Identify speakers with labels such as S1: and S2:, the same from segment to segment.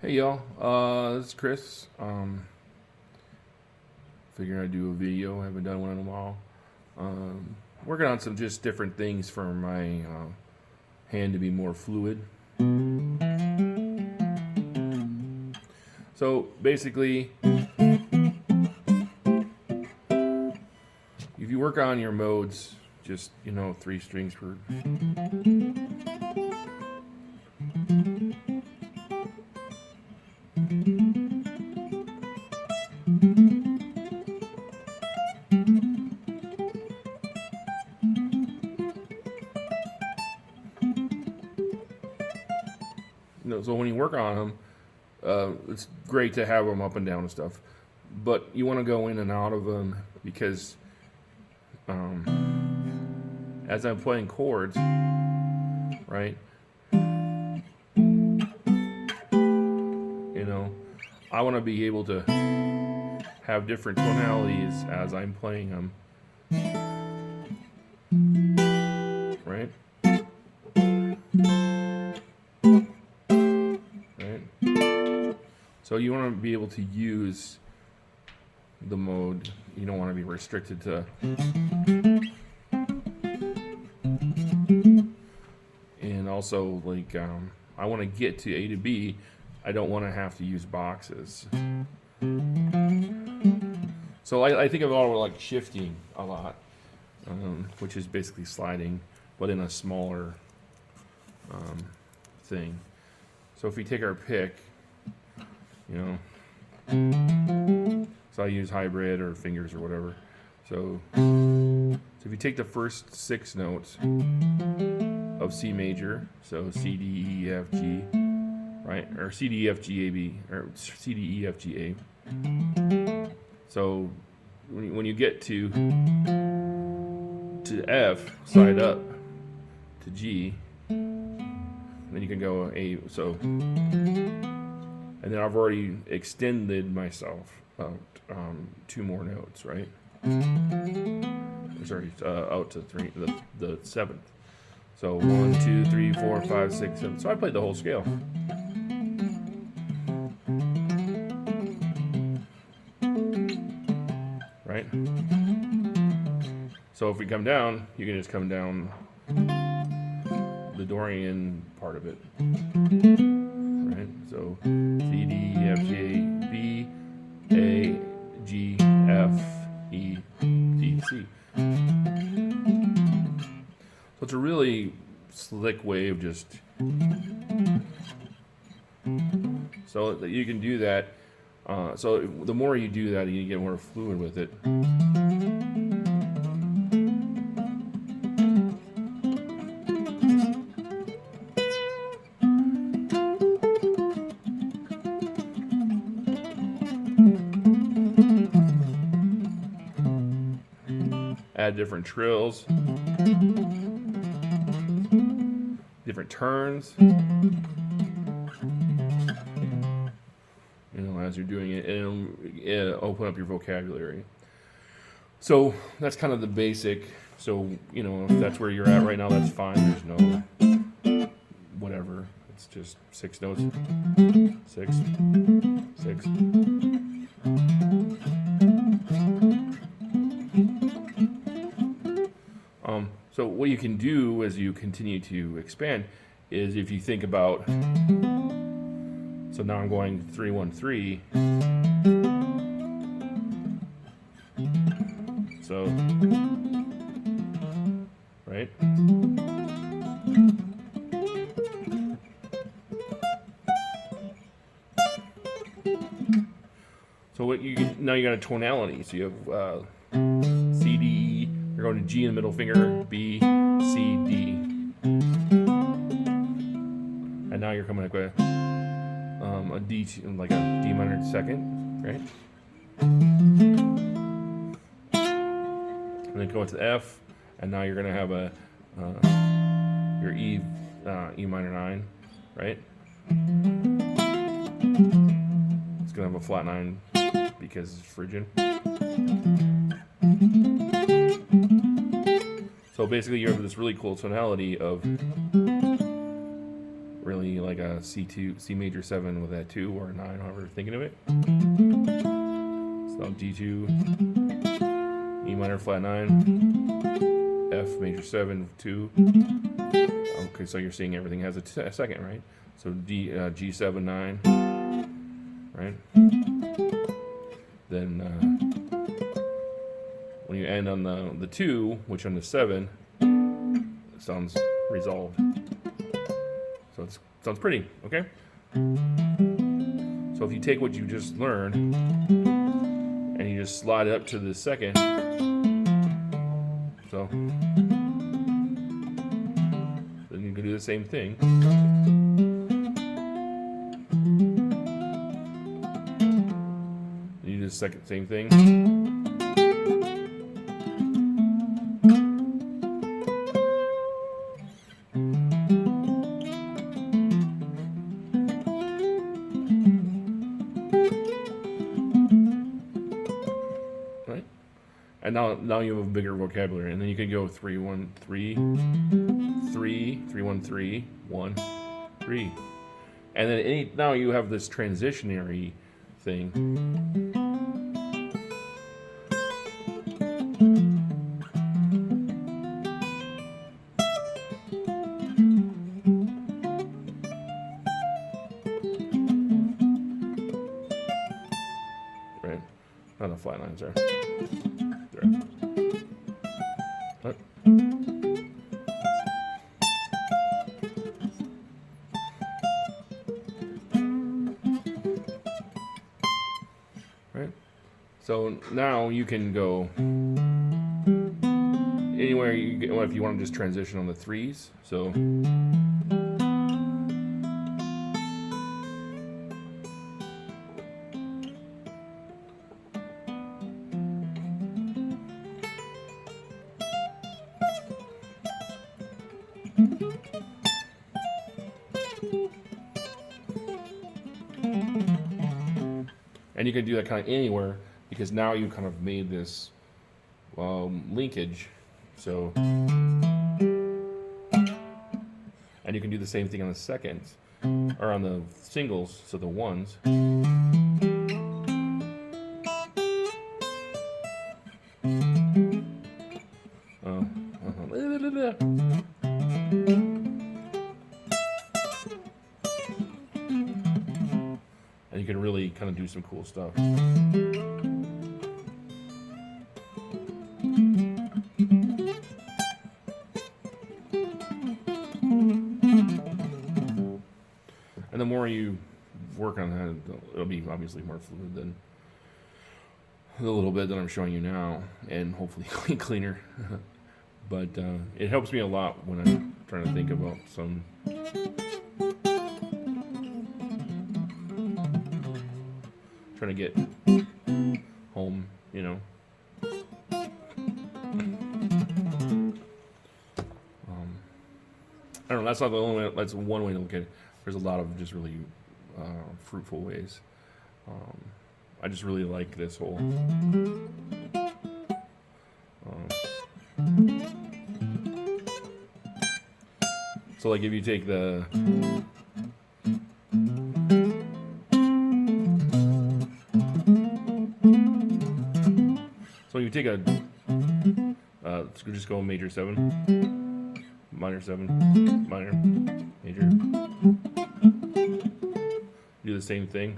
S1: Hey y'all, this is Chris. Figuring I'd do a video. I haven't done one in a while. Working on some just different things for my hand to be more fluid. So basically, if you work on your modes, just 3 strings per. So when you work on them, it's great to have them up and down and stuff, but you want to go in and out of them because as I'm playing chords, right? I want to be able to have different tonalities as I'm playing them, right? So you want to be able to use the mode. You don't want to be restricted to. And also, like, I want to get to A to B. I don't want to have to use boxes. So I think of it all like shifting a lot, which is basically sliding, but in a smaller thing. So if we take our pick, so I use hybrid or fingers or whatever. So if you take the first 6 notes of C major, so C, D, E, F, G, right? Or C, D, E, F, G, A, B, or C, D, E, F, G, A. So when you get to F, slide up to G, then you can go A. So, and then I've already extended myself out 2 more notes, right? Sorry, out to the 7th. So 1, 2, 3, 4, 5, 6, 7. So I played the whole scale. Right? So if we come down, you can just come down the Dorian part of it. Right? So C, D, E, F, G, B, A, G, F, E, D, C. So it's a really slick way of just. So that you can do that. So the more you do that, you get more fluid with it. Add different trills, different turns, as you're doing it, and it'll open up your vocabulary. So that's kind of the basic. So if that's where you're at right now, that's fine. There's no whatever. It's just 6 notes, 6, 6. So what you can do as you continue to expand is if you think about, so now I'm going 3, 1, 3. So, right? So what now you got a tonality. So you have C, D, you're going to G in the middle finger, B, C, D. And now you're coming up with a D, like a D minor second, right? And then go into F, and now you're going to have your E minor 9, right? It's going to have a flat 9 because it's Phrygian. So basically you have this really cool tonality of really like like a C2, C major 7 with that 2 or a 9, however you're thinking of it. So D2, E minor flat 9, F major 7, 2. Okay, so you're seeing everything has a second, right? So D, G7, 9, right? Then when you end on the 2, which on the 7, it sounds resolved. So it sounds pretty, okay? So if you take what you just learned and you just slide it up to the second, so then you can do the same thing. You do the second same thing. Right? And now you have a bigger vocabulary, and then you can go 3 1 3 3 3 1 3 1 3, and then now you have this transitionary thing. Right? Not the flat lines there. What? Right? So now you can go anywhere you get, well, if you want to just transition on the 3s. So and you can do that kind of anywhere, because now you kind of made this linkage. So, and you can do the same thing on the seconds, or on the singles, so the 1s. And you can really kind of do some cool stuff. And the more you work on that, it'll be obviously more fluid than the little bit that I'm showing you now, and hopefully cleaner. But it helps me a lot when I'm trying to think about some trying to get home, you know. I don't know, that's not the only way, that's one way to look at it. There's a lot of just really fruitful ways. I just really like this whole so like if you take the so you take a let's just go major 7, minor 7, minor, major. Do the same thing.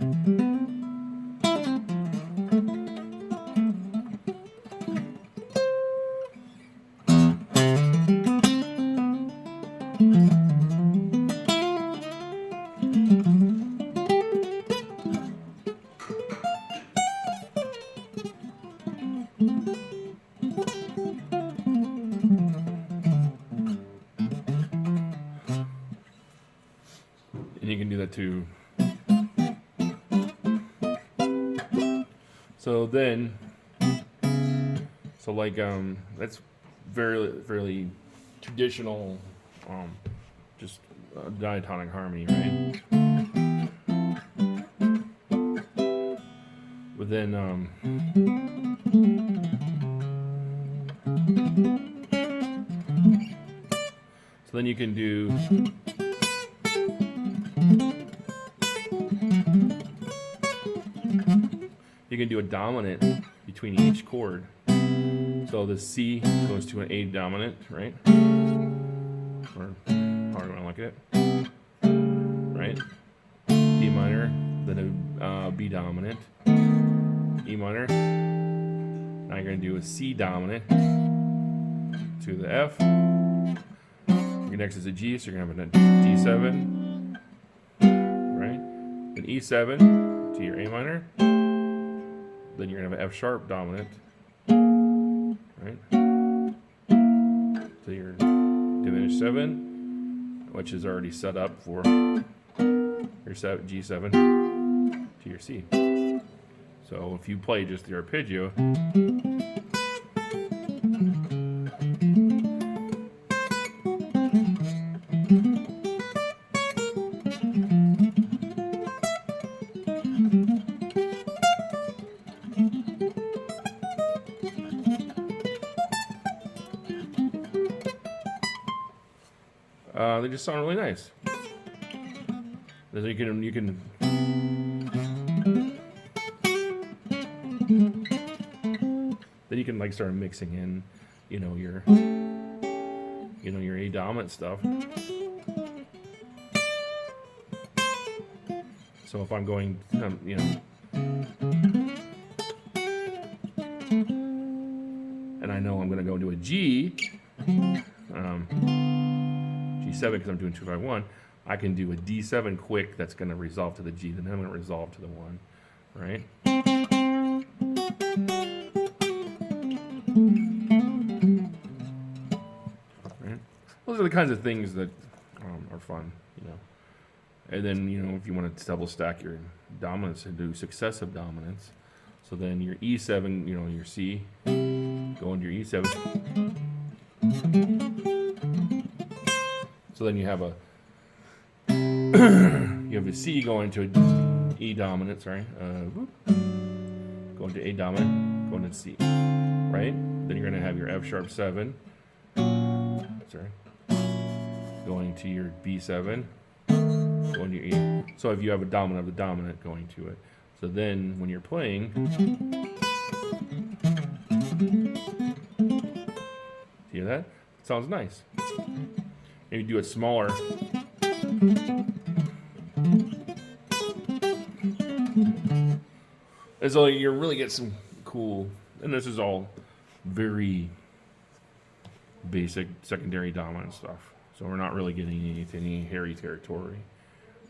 S1: And you can do that too. So then, so like that's fairly traditional, just diatonic harmony, right? But then so then you can do you can do a dominant between each chord. So the C goes to an A dominant, right? Or however you want to look at it, right? D minor, then a B dominant, E minor. Now you're going to do a C dominant to the F. Your next is a G, so you're going to have a D7, right? Then E7 to your A minor. Then you're going to have an F sharp dominant, right? So your diminished 7, which is already set up for your G7 to your C. So if you play just the arpeggio, they just sound really nice. Then you can then you can like start mixing in, your A dominant stuff. So if I'm going, and I know I'm going to go into a G, G7 because I'm doing 2-5-1, I can do a D7 quick that's going to resolve to the G, then I'm going to resolve to the 1, right? Right? Those are the kinds of things that are fun, And then, if you want to double stack your dominants and do successive dominants, so then your E7, your C, go into your E7. So then you have a C going to E dominant, sorry, going to A dominant, going to C, right? Then you're going to have your F sharp 7, sorry, going to your B7, going to your E. So if you have a dominant of the dominant going to it, so then when you're playing, hear that? It sounds nice. Maybe do it smaller. And so you really get some cool, and this is all very basic secondary dominant stuff. So we're not really getting into any hairy territory.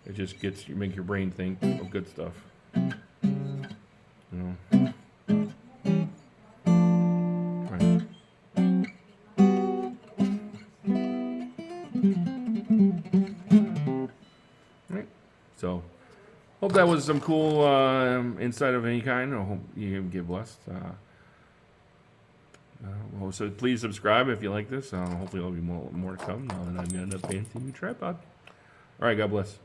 S1: It just gets you, make your brain think of good stuff. Right. Right. So hope that was some cool insight of any kind. I hope you get blessed. So please subscribe if you like this. Hopefully there'll be more to come now that I'm going to end up painting a tripod. All right, God bless.